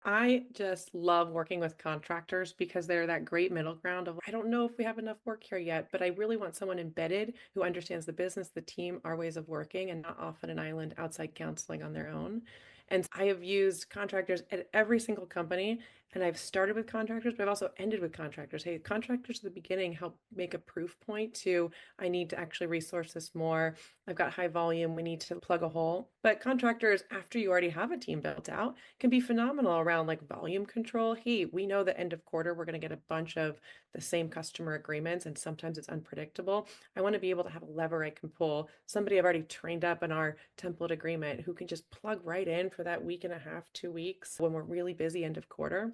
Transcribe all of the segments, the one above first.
I just love working with contractors because they're that great middle ground of, I don't know if we have enough work here yet, but I really want someone embedded who understands the business, the team, our ways of working, and not off on an island outside counseling on their own. And I have used contractors at every single company, and I've started with contractors, but I've also ended with contractors. Hey, contractors at the beginning help make a proof point to, I need to actually resource this more. I've got high volume, we need to plug a hole. But contractors, after you already have a team built out, can be phenomenal around like volume control. Hey, we know the end of quarter, we're going to get a bunch of the same customer agreements, and sometimes it's unpredictable. I want to be able to have a lever I can pull, somebody I've already trained up in our template agreement who can just plug right in for that week and a half, 2 weeks when we're really busy end of quarter.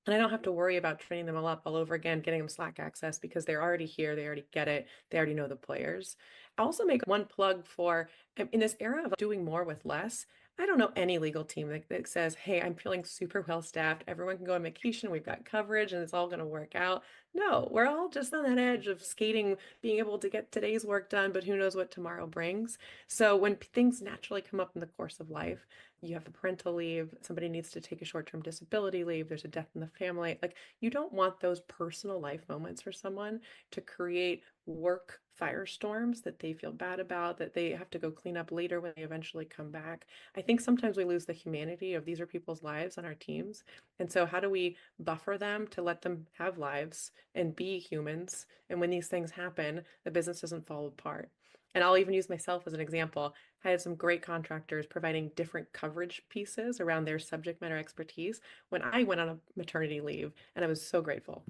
And I don't have to worry about training them all over again, getting them Slack access because they're already here. They already get it. They already know the players. I also make one plug for in this era of doing more with less. I don't know any legal team that says, hey, I'm feeling super well staffed. Everyone can go on vacation. We've got coverage and it's all going to work out. No, we're all just on that edge of skating, being able to get today's work done, but who knows what tomorrow brings. So when things naturally come up in the course of life, you have a parental leave, somebody needs to take a short-term disability leave, there's a death in the family. Like, you don't want those personal life moments for someone to create work firestorms that they feel bad about, that they have to go clean up later when they eventually come back. I think sometimes we lose the humanity of these are people's lives on our teams. And so how do we buffer them to let them have lives and be humans? And when these things happen, the business doesn't fall apart. And I'll even use myself as an example. I had some great contractors providing different coverage pieces around their subject matter expertise when I went on a maternity leave, and I was so grateful.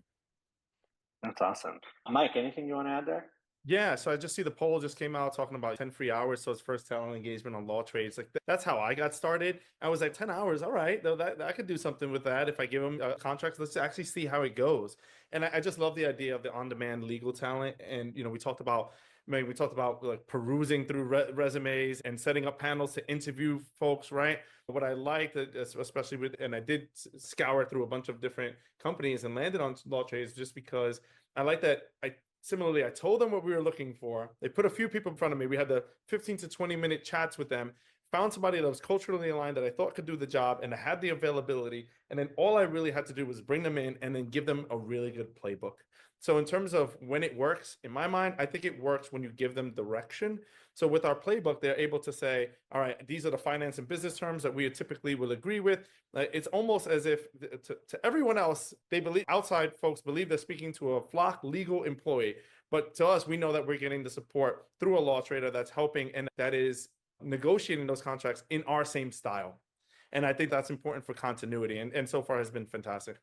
That's awesome. Mike, anything you want to add there? Yeah, so I just see the poll just came out talking about 10 free hours. So it's first talent engagement on Lawtrades. Like that's how I got started. I was like 10 hours. All right, though that I could do something with that if I give them a contract. Let's actually see how it goes. And I just love the idea of the on-demand legal talent. And we talked about maybe we talked about like perusing through resumes and setting up panels to interview folks, right? What I liked, especially with, and I did scour through a bunch of different companies and landed on Lawtrades just because I like that Similarly, I told them what we were looking for. They put a few people in front of me. We had the 15 to 20-minute chats with them, found somebody that was culturally aligned that I thought could do the job, and I had the availability. And then all I really had to do was bring them in and then give them a really good playbook. So in terms of when it works, in my mind, I think it works when you give them direction. So with our playbook, they're able to say, all right, these are the finance and business terms that we typically will agree with. It's almost as if to everyone else, they believe outside folks believe they're speaking to a Flock legal employee. But to us, we know that we're getting the support through a law trader that's helping and that is negotiating those contracts in our same style. And I think that's important for continuity. And so far has been fantastic.